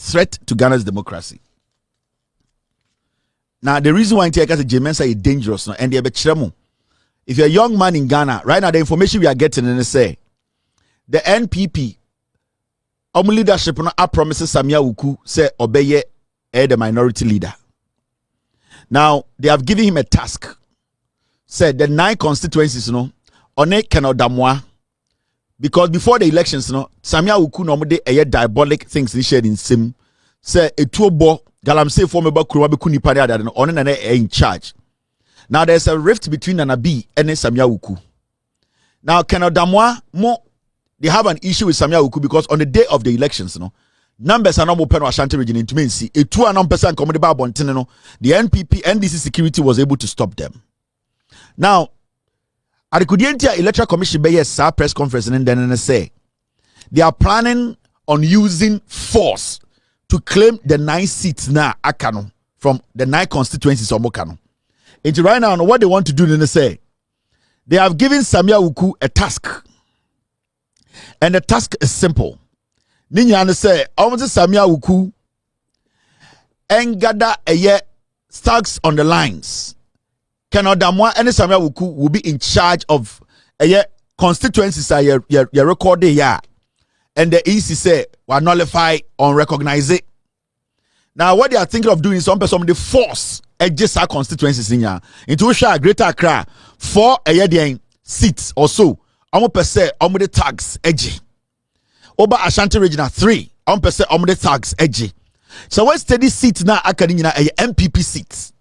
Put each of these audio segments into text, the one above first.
threat to Ghana's democracy. Now, the reason why J Mensa is dangerous, and if you're a young man in Ghana, right now, the information we are getting in say the NPP, leadership, I promises Samia Uku say obey the minority leader. Now, they have given him a task. Said the 9 constituencies, on cannot damwa. Because before the elections, Samia Uku normally a diabolic things he shared in Sim. Say a tubo galam say former Bakura Kuni Pada and on and in charge. Now there's a rift between Nanabi and Samia Uku. Now cannot damwa more. They have an issue with Samia Uku because on the day of the elections, numbers are not open or Ashanti region into me. See a 2.5% comedy bar bontino. The NPP NDC security was able to stop them. Now, at the Kudientia Electoral Commission by a press conference and then say they are planning on using force to claim the 9 seats now Akano from the 9 constituencies of Mokano. And right now, what they want to do then say they have given Samia Uku a task. And the task is simple. Ninyana say, almost Samia Uku and gather a year stacks on the lines. Cannot Damwa and Samia Uku will be in charge of a year constituencies are your record here. And the EC say will nullify or recognize it. Now what they are thinking of doing is some person the force adjust our constituencies in here into a greater Accra for a year seats or so. I'm per se the tax edgy. Over Ashanti Regional 3, I'm per se the tax edgy. So when steady seats now academia a MPP seats.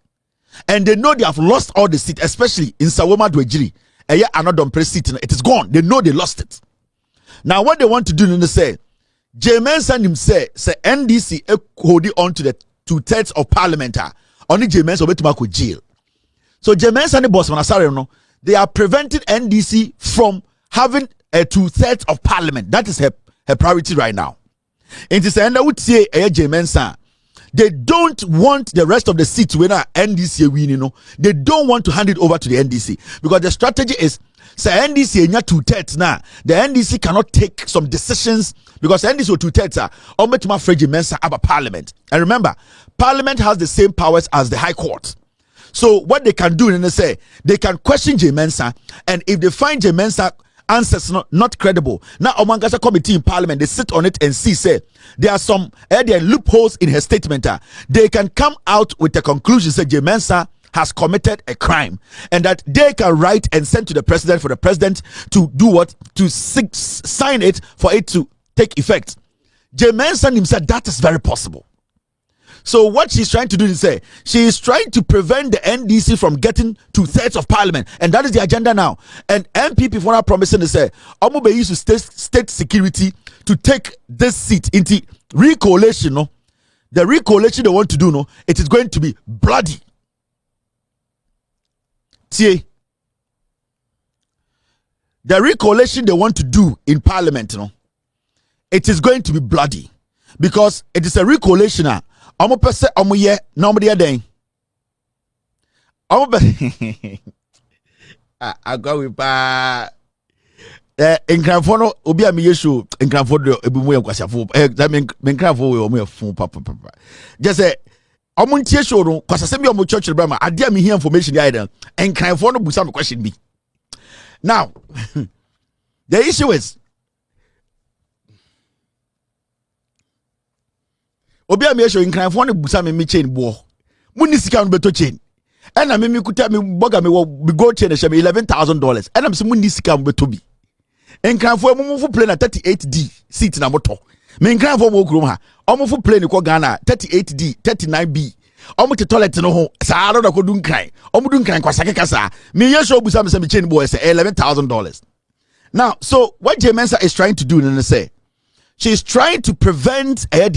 And they know they have lost all the seats, especially in Sawoma Dwejiri. A year another press seat, it is gone. They know they lost it. Now what they want to do is they say, J Mensa himself say NDC holding on to the 2/3 of parliament. Only J Mensa will jail. So J Mensa and the boss man, they are preventing NDC from having a 2/3 of parliament. That is her priority right now. And to say, and I would say, J Mensa, they don't want the rest of the seats when NDC win, They don't want to hand it over to the NDC because the strategy is say NDC in 2/3 now. The NDC cannot take some decisions because NDC or 2/3 are J Mensa about parliament. And remember, parliament has the same powers as the high court. So what they can do, they say they can question J Mensa, and if they find J Mensa answers not credible, now Omangasa committee in parliament they sit on it and see say there are some there are loopholes in her statement. They can come out with the conclusion say J Mensa has committed a crime and that they can write and send to the president for the president to do what, to sign it for it to take effect. J Mensa himself, that is very possible. So what she's trying to do is say she is trying to prevent the NDC from getting 2/3 of parliament, and that is the agenda now. And MPP for now promising to say Omobe used to state security to take this seat into recoalition. The recoalition they want to do, it is going to be bloody. See, the recoalition they want to do in parliament, it is going to be bloody because it is a recoalition. I'm a person. I'm a nobody a day. I go with in Cranfono. Obi a mi issue in Cranfono. Ebi mo yankwasiafo. That mean Cranfono we mo phone papa. Just say I'm on tie show no. Cause I say me on church brama. I dare me hear information the item. In Cranfono busa me question me. Now the issue is. Obi a me show in Cranfono busa me chain bo. Muni sika no beto chain. And I me kuta me boga me go chain e shame $11,000. And I'm say muni sika beto bi. In Cranfono mo fu plane na 38D seat na moto. Me in Cranfono mo krum ha. Omo fu plane ko Ghana 38D, 39B. Omo te toilet no ho. Sa aro na ko dun kran. Omo dun kran kwasake kasa. Me ye show busa me say me chain bo say $11,000. Now, so what J Mensa is trying to do then say she's trying to prevent a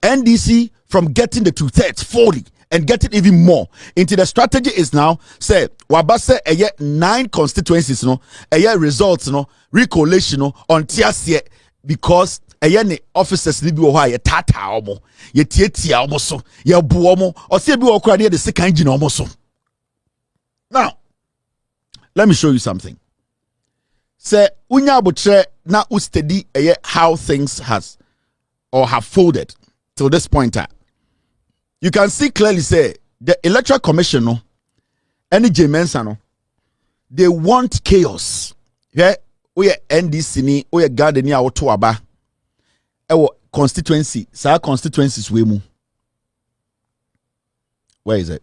NDC from getting the 2/3 fully and getting even more. Into the strategy is now say wabase 9 constituencies results recoalition on TSC because ne officers ni bi wo ha ye tata omo ye tietia omo so ye bu omo o se bi wo kra ne de second gina omo so. Now let me show you something. Say unya abotre na ustedi how things has or have folded till this point. You can see clearly say the Electoral Commission, no, any J Mensa, no, they want chaos. Yeah, we NDC ni, we Ghana ni awo to aba. Ewo constituency, sa constituencies we mu. Where is it?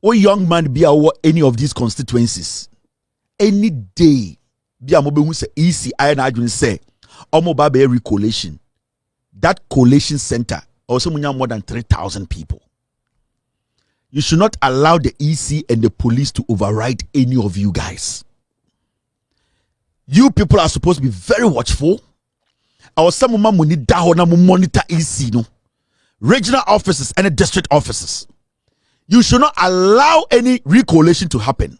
O young man be awo any of these constituencies. Any day, be a mobe say easy. I na adwin say, omo ba be recollation. That collation center also munya more than 3,000 people. You should not allow the EC and the police to override any of you guys. You people are supposed to be very watchful. Our some money down monitor EC no regional offices and the district offices. You should not allow any recollation to happen.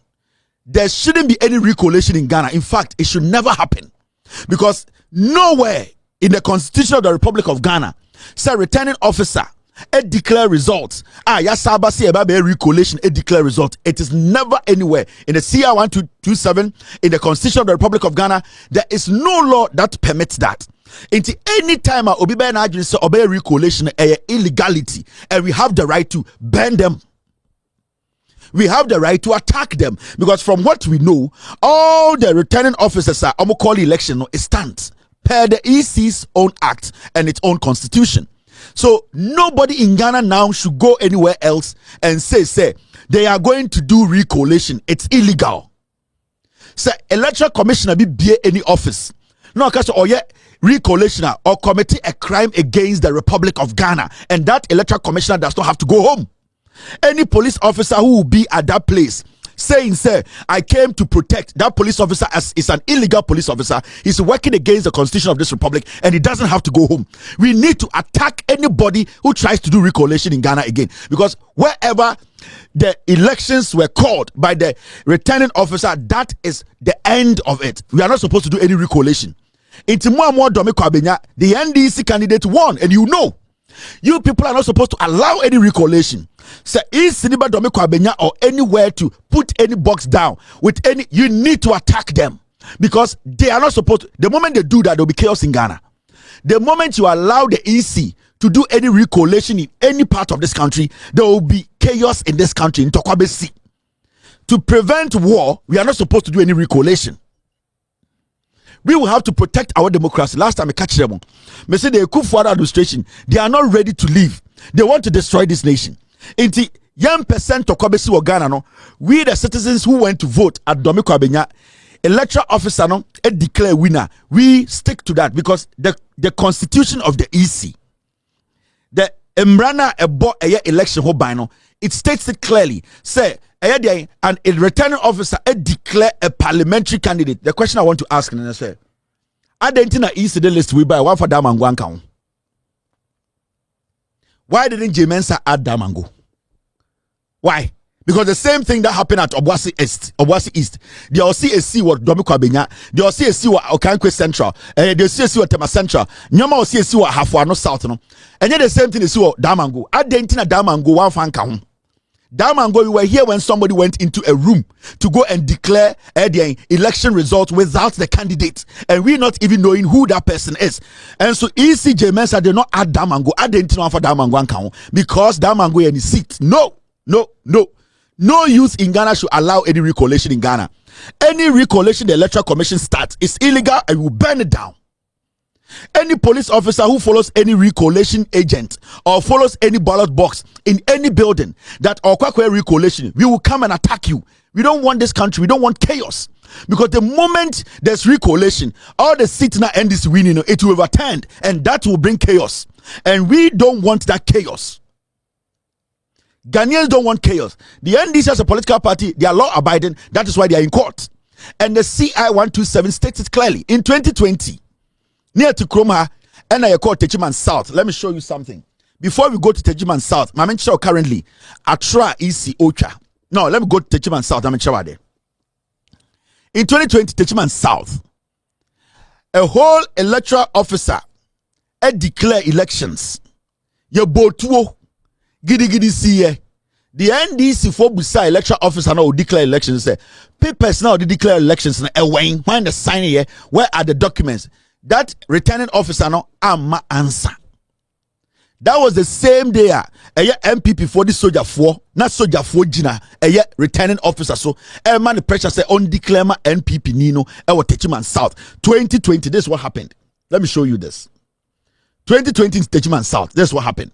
There shouldn't be any recollation in Ghana. In fact, it should never happen. Because nowhere in the Constitution of the Republic of Ghana say returning officer declare results. Yasaba say about recollation declare result. It is never anywhere in the CR 1227 in the Constitution of the Republic of Ghana. There is no law that permits that. Into any time obi be na adwin say obey recollation illegality, and we have the right to ban them. We have the right to attack them, because from what we know, all the returning officers are call election no stands per the EC's own act and its own constitution. So nobody in Ghana now should go anywhere else and say they are going to do recollation. It's illegal. Say electoral commissioner be any office. No, because recollation or committee a crime against the Republic of Ghana, and that electoral commissioner does not have to go home. Any police officer who will be at that place saying, "Sir, I came to protect," that police officer is an illegal police officer. He's working against the constitution of this republic, and he doesn't have to go home. We need to attack anybody who tries to do recollation in Ghana again, because wherever the elections were called by the returning officer, that is the end of it. We are not supposed to do any recollation. It's more the NDC candidate won, and you know, you people are not supposed to allow any recollation. So or anywhere to put any box down with any, you need to attack them, because they are not supposed to. The moment they do that, there'll be chaos in Ghana. The moment you allow the EC to do any recollation in any part of this country, there will be chaos in this country, in Tokwabesi. To prevent war, we are not supposed to do any recollation. We will have to protect our democracy. Last time I catch them, I say the Kufuor administration, they are not ready to leave. They want to destroy this nation. Inti young percent of Kwabesi or Ghana, no, we the citizens who went to vote at Domiko Abenya, electoral officer no, declare winner. We stick to that, because the constitution of the EC, the Embrana election no, it states it clearly. Say and a returning officer declare a parliamentary candidate. The question I want to ask is, say, Adentina East the list we buy one for Damango count. Why didn't J Mensa add Damango? Why? Because the same thing that happened at Obuasi East. They all see a C what Domiko Abenya. They all see a C what Okankwe Central. And they see a C what Tema Central. Nyama will see a C what Hafuano South. No? And yet the same thing is what Damango. Adentina Damango one fan count. Damango, we were here when somebody went into a room to go and declare the election results without the candidate, and we're not even knowing who that person is. And so ECJ Mensa did not add Damango. I didn't know for Damango account because Damango any seat. No youth in Ghana should allow any recollation in Ghana. Any recollation the Electoral Commission starts is illegal, and we will burn it down. Any police officer who follows any recollation agent or follows any ballot box in any building that or recollation, we will come and attack you. We don't want this country. We don't want chaos, because the moment there's recollation, all the seats now end this winning, it will overturn, and that will bring chaos. And we don't want that chaos. Ghanaians don't want chaos. The NDC as a political party, they are law abiding. That is why they are in court. And the CI 127 states it clearly in 2020. Near to Kroma, and I call Techiman South. Let me show you something. Before we go to Techiman South, I'm sure currently Atra EC Ocha. No, let me go to Techiman South. I'm sure there. In 2020, Techiman South, a whole electoral officer declare elections. Ye botuo gidi siye. The NDC for Busa electoral officer now declare elections. Say papers now they declare elections. When the sign here, where are the documents? that returning officer no amma answer. That was the same day MPP for the soldier for not soldier for Gina returning officer so man the pressure say on declare my NPP Nino Techiman South 2020. This is what happened. Let me show you this. 2020 in Techiman South. This is what happened.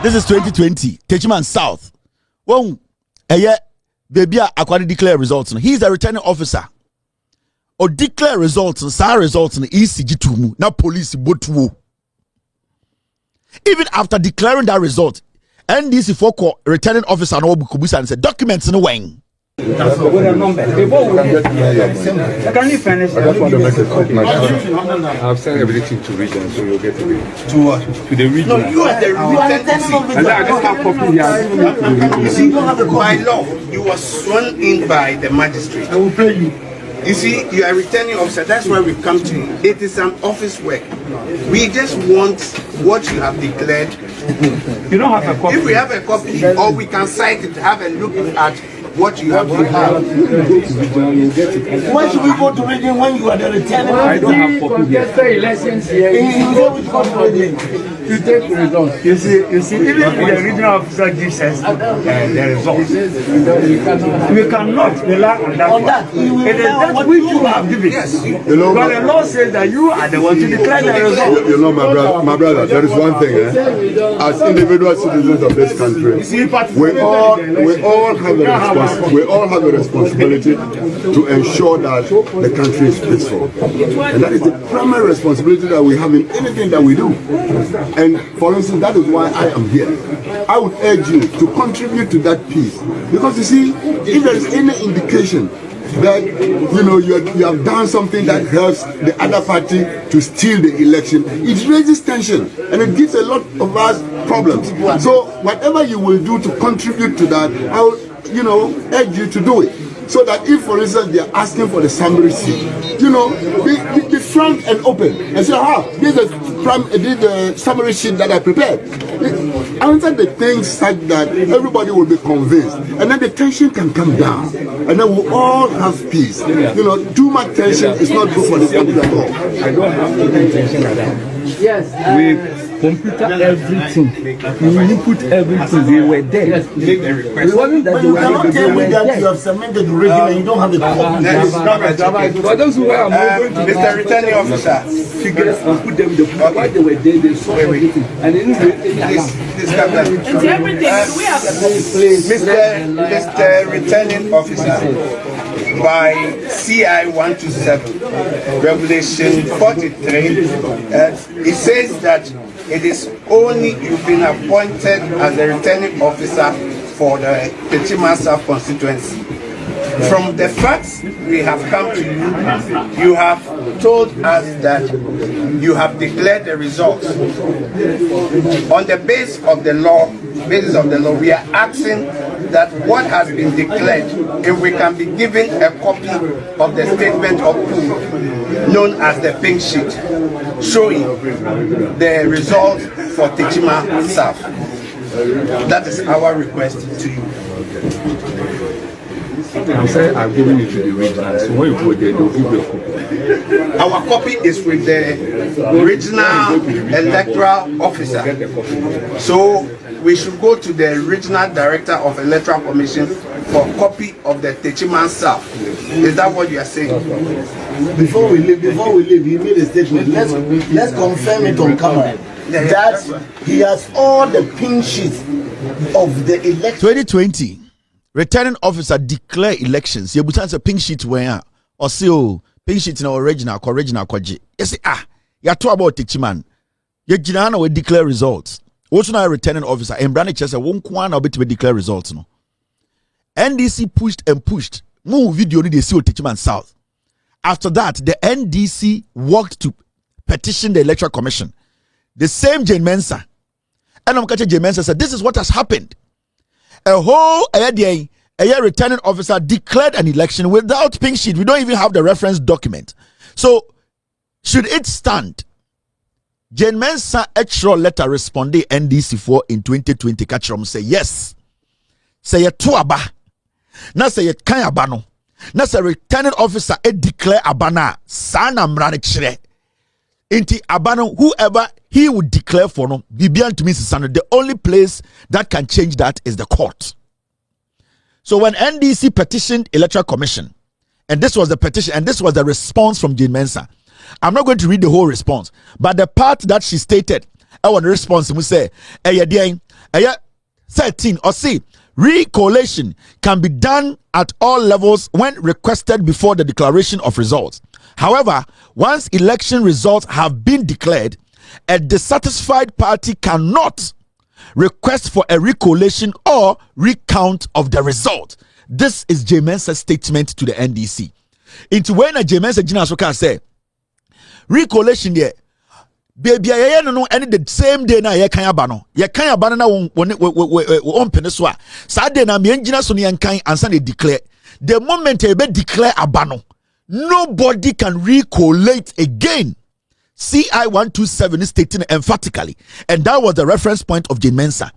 This is 2020, Techiman South. Well, baby, according declare results. He's a returning officer. Or declare results, and SAR results in the ECG2, now police both. Even after declaring that result, NDC for returning officer and Obukubusa and said documents in the wing. Can you finish? I just want to make a statement. I've sent everything to region, so you'll get to the region. No, you are the returning officer. And I just have copy here. You see, by law, you were sworn in by the magistrate. I will pay you. You see, you are returning officer. That's why we come to you. It is an office work. We just want what you have declared. You don't have a copy. If we have a copy, or we can cite it, have a look at what you have declared. Why should we go to region when you are the returning? I don't have copy here. Just say elections here. You go with copy. You take the results. You see, even if the regional officer gives us the results, we cannot rely on that. On that, It is that which you have given. Yes. But the law says that you are the one to declare the result. You know, my brother, there is one thing. As individual citizens of this country, we all have a responsibility to ensure that the country is peaceful. And that is the primary responsibility that we have in anything that we do. And for instance, that is why I am here. I would urge you to contribute to that peace. Because you see, if there is any indication that you have done something that helps the other party to steal the election, it raises tension and it gives a lot of us problems. So whatever you will do to contribute to that, I will urge you to do it. So that if, for instance, they are asking for the summary seat, be frank and open and say, this is the summary sheet that I prepared. Answer the things such that everybody will be convinced, and then the tension can come down, and then we'll all have peace. Too much tension is not good for the country at all. I don't have any tension at all. Yes. Computer everything. You put everything. They were there. It wasn't that you cannot tell me that you have submitted the region and you don't have a copy. That is not right. But those who are Mr. Returning Officer, figures and put them in the book. While they were there, they saw everything. And then Mr. Returning Officer, by CI 127, Regulation 43, it says that it is only you've been appointed as a returning officer for the Techiman South constituency. From the facts we have come to you, you have told us that you have declared the results. On the basis of the law, we are asking that what has been declared, if we can be given a copy of the statement of proof known as the pink sheet, showing the results for Techima South. That is our request to you. I'm saying I'm giving it to the regional. So when you go there, they'll give you a copy. Our copy is with the regional electoral officer. So we should go to the regional director of electoral commission for a copy of the Techima South. Is that what you are saying? Before we leave, he made a statement. Let's confirm it on camera that he has all the pink sheets of the election. 2020, returning officer declare elections. You put a pink sheet where or see pink sheet in our original kwaji. You say you talk about Techiman. You jinana will declare results. What's now returning officer and Brandy Chester won't kwana bit to declare results no. NDC pushed and pushed. Move video they see Techiman South. After that, the NDC worked to petition the Electoral Commission. The same Jane Mensah. And I'm catching Jane Mensah said, this is what has happened. A whole returning officer declared an election without pink sheet. We don't even have the reference document. So, should it stand? Jane Mensah extra letter responded NDC for in 2020. Catchrom say yes. Say it to aba. Na say it kan abano. Na say returning officer declare abana. Sana mrane chire. Inti abano whoever he would declare for no. Bibian to Mrs. Sano. The only place that can change that is the court. So when NDC petitioned Electoral Commission, and this was the petition, and this was the response from Jane Mensah. I'm not going to read the whole response, but the part that she stated, I want the response we say, 13 or see, recollation can be done at all levels when requested before the declaration of results. However, once election results have been declared, a dissatisfied party cannot request for a recollation or recount of the result. This is Jane Mensah's statement to the NDC. Into when a Jane Mensah Jina Soka say, recollation there, baby, I no any the same day na ye kan aba no na won peneswa Saturday na me engina so ne kan ansa na declare the moment e be declare aba no nobody can recollate again. CI 127 is stating emphatically, and that was the reference point of Jane Mensah.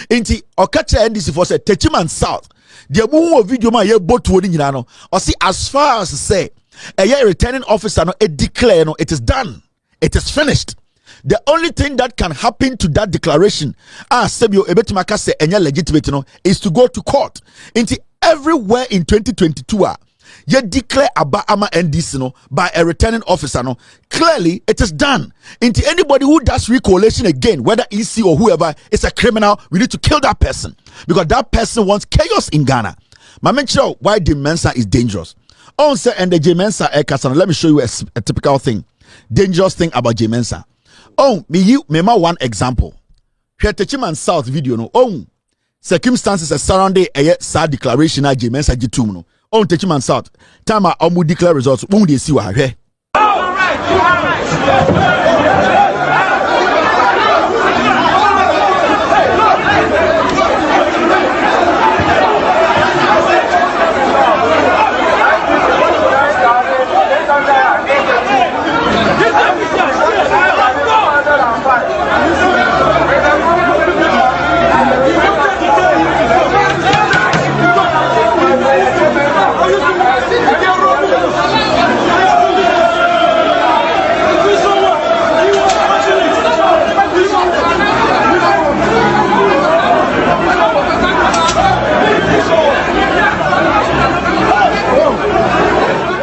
Inti okacha NDC for say Techiman South the mu video ma ye botu ni nyina no or see as far as say a returning officer no it declare no it is done, it is finished. The only thing that can happen to that declaration sebio ebetimaka say enya legitimate no is to go to court. Into everywhere in 2022 you declare aba ama NDC no by a returning officer no clearly it is done. Into anybody who does recollation again, whether EC or whoever, is a criminal. We need to kill that person because that person wants chaos in Ghana. My mention why Jane Mensah is dangerous. Also, and the Jane Mensah let me show you a typical thing, dangerous thing about Jane Mensah. Me one example. Here Techiman South video no. Circumstances surrounding a sad declaration at Jane Mensah Jitum no. Techiman South. Time I declare results. Won't they see what I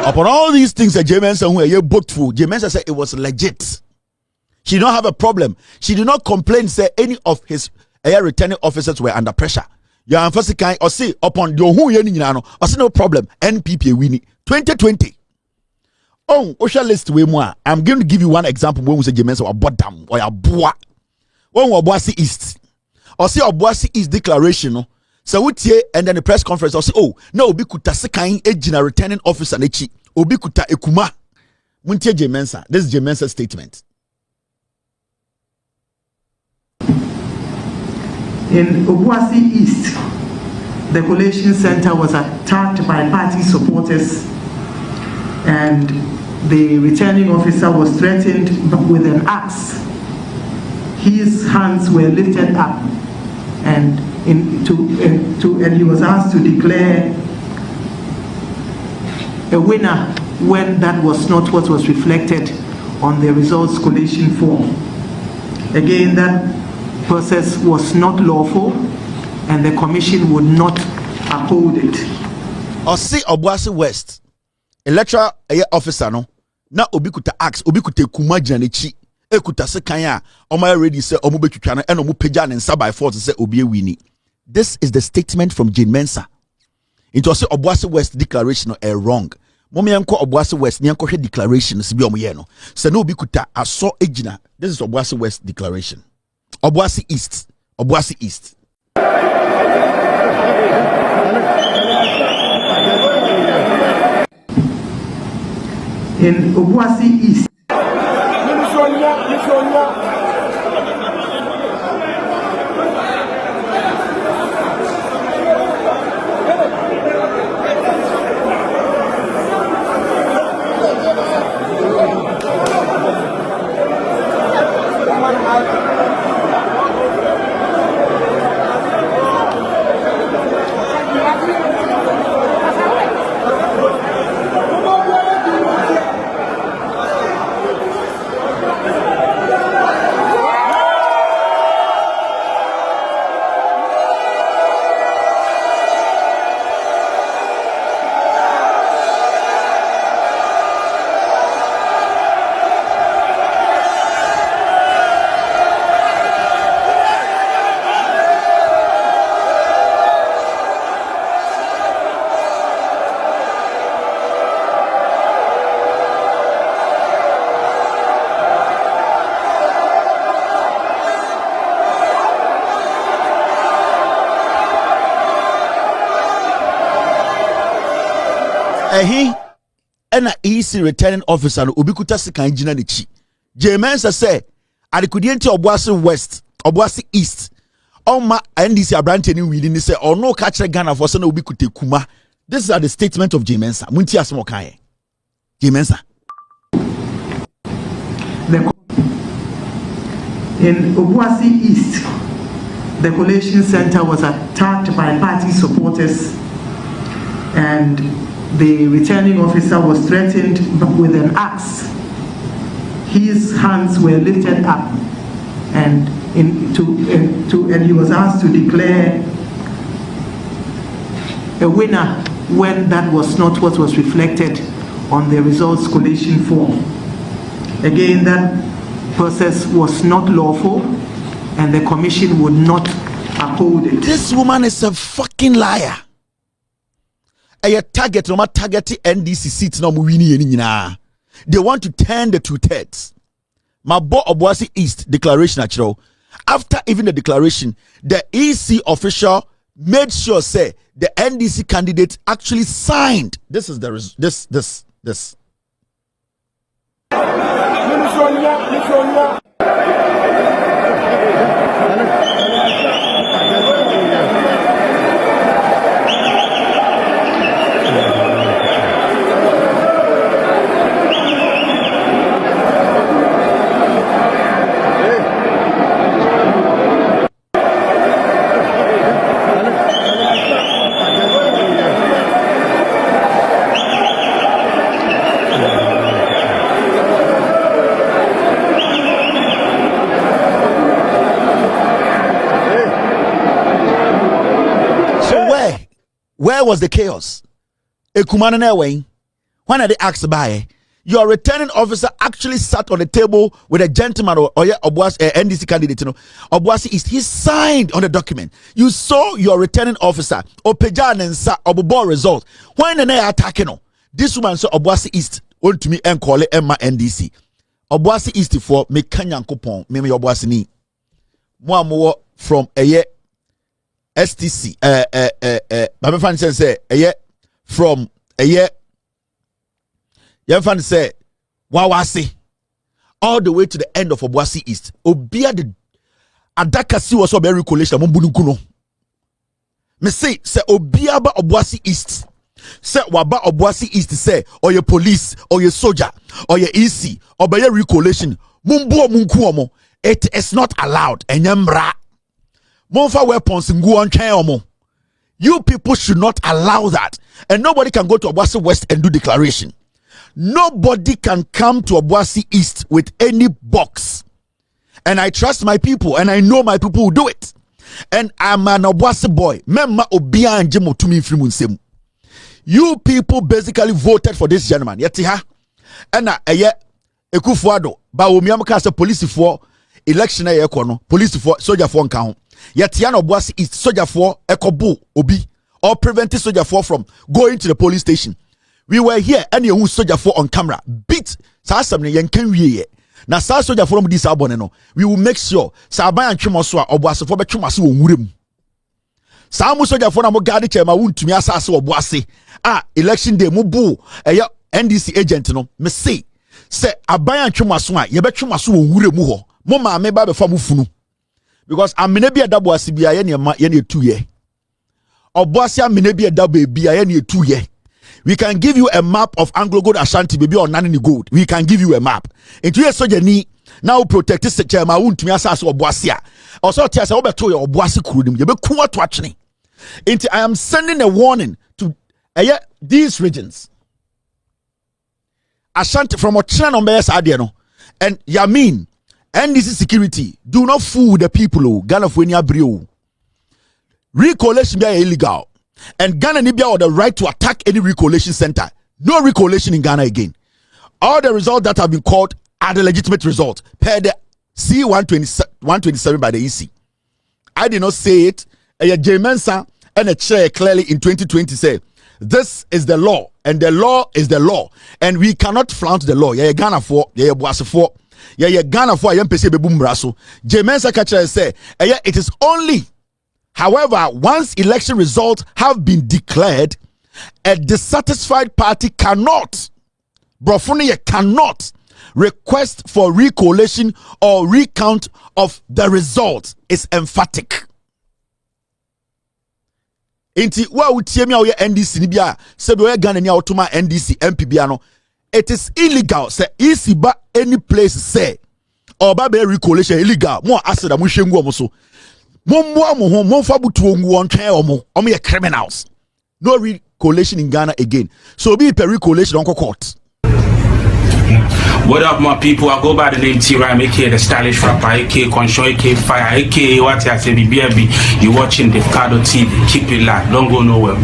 Upon all these things that Jane Mensah who are booked for, Jane Mensah said it was legit. She did not have a problem. She did not complain, say any of his returning officers were under pressure. You are first kind or see upon your who you know, or see no problem. NPP winning 2020. Osha list way more. I'm going to give you one example when we say Jane Mensah or bottom or a boa. When we Obuasi East or see Obuasi East declaration, no, So wotie and then the press conference or say, oh, no, obi kuta sekan ejina returning officer nechi. Obi kuta ekuma. Muntie J Mensa. This is J Mensa's statement. In Obuasi East, the collation center was attacked by party supporters, and the returning officer was threatened with an axe. His hands were lifted up, and he was asked to declare a winner when that was not what was reflected on the results collation form. Again, that process was not lawful, and the commission would not uphold it. Osi Obuasi West, electoral officer no, na obi kuta axe, obi kuta kuma janichi, ekuta sekanya, oma ready say omo betwitwa no, eno mo pagya ne nsa by force say obi ewini. This is the statement from Jane Mensa. Into Osi Obuasi West declaration no wrong. Momi yanko Obuasi West ni yanko he declaration si bi omo ye no. Se no obi kuta aso ejina. This is Obuasi West declaration. Obuasi East. Obuasi East. In Obuasi East, He and a easy returning officer no ubikuta sekan jina ne chi. J Mensa say adikudienti Obuasi West, Obuasi East. Oma NDC abrante ni wili ni say ono ka kire Ghana for say na ubikuta kuma. This is the statement of J Mensa. Munti asmo kan J Mensa. in Obuasi East, the collation center was attacked by party supporters, and the returning officer was threatened with an axe. His hands were lifted up, and he was asked to declare a winner when that was not what was reflected on the results collation form. Again, that process was not lawful, and the commission would not uphold it. This woman is a fucking liar. A target no target NDC seats no winning nyina. They want to turn the 2/3. My boy Obuasi East declaration actually. After even the declaration, the EC official made sure say the NDC candidate actually signed. This is the this. Where was the chaos? Ekumana na way. When are they asked by? Your returning officer actually sat on the table with a gentleman or Obuasi NDC candidate. You know, Obuasi East. He signed on the document. You saw your returning officer Opeja and Sa Obubo result. When they are attacking, this woman saw Obuasi East. Want to me and call it Emma NDC. Obuasi East for me Kanyan coupon. Me Obuasi ni. More from a year. STC my fan say from your fan say Wawase all the way to the end of Obuasi East. Obia the Adakasi was so very collation Mbunukuno. Me say Obia ba Obuasi East. Say Waba Obuasi East say or your police or your soldier or your EC or by your recollation. Mumbu munkuomo. It is not allowed. Enyamra. Monfa weapons ngu on omo. You people should not allow that. And nobody can go to Obuasi West and do declaration. Nobody can come to Obuasi East with any box. And I trust my people and I know my people will do it. And I'm an Obuasi boy. Memma Obia and Jimo to me from you people basically voted for this gentleman. Yetiha. And Ekufuado. Ba Omiamaka as a police for election police for soldier for count. Yetiano Obuasi East soldier for Ekobo Obi or preventing soldier for from going to the police station. We were here and you soldier for on camera beat Sasam Yanken we na sa soldier for this aboneno. We will make sure Saban and Chumaswa Obuasi for Bechumasu Wurim. Samu soldier for Namo Gadi Chema won't to me as Obuasi. Election day mubu NDC agent no me say Aban and Chumaswa ye Bechumasu Wuremuho. Moma me ba be famu funu. Because amenebi adabo asibia ye ne 2 year. Obuasi amenebi adabo ebia ye ne 2 year. We can give you a map of Anglo Gold Ashanti baby or Nani Gold. We can give you a map. Into your soldier ni now protect this chairman won't me as Obuasi. Also tia say obeto your Obuasi kurudim. You be kuwa to actually. Into I am sending a warning to these regions. Ashanti from Ochina no mbeyes adiano. And Yamin NDC security do not fool the people. Ghana for any abrio. Recollation be illegal. And Ghana Nibia or the right to attack any recollation center. No recollation in Ghana again. All the results that have been called are the legitimate results per the C127 by the EC. I did not say it. J Mensa and a chair clearly in 2020 say this is the law and the law is the law and we cannot flout the law. Ghana for Boase for Ghana for YMPC Bebumbraso. J Mensa catcher say it is only. However, once election results have been declared, a dissatisfied party cannot request for recollation or recount of the results. It's emphatic. Inti wa utiemi a NDC ni bia se be Ghana ni automa NDC MP bia no it is illegal say isiba any place say or ba be recollation illegal mo aseda mo hwengu omo so criminals. No recollation in Ghana again. So be per recollation on court. What up, my people? I go by the name T-Rhyme, aka the stylish rapper, aka Conscious, aka Fire, aka what I say, BBB. You watching Davcado TV. Keep it live. Don't go nowhere.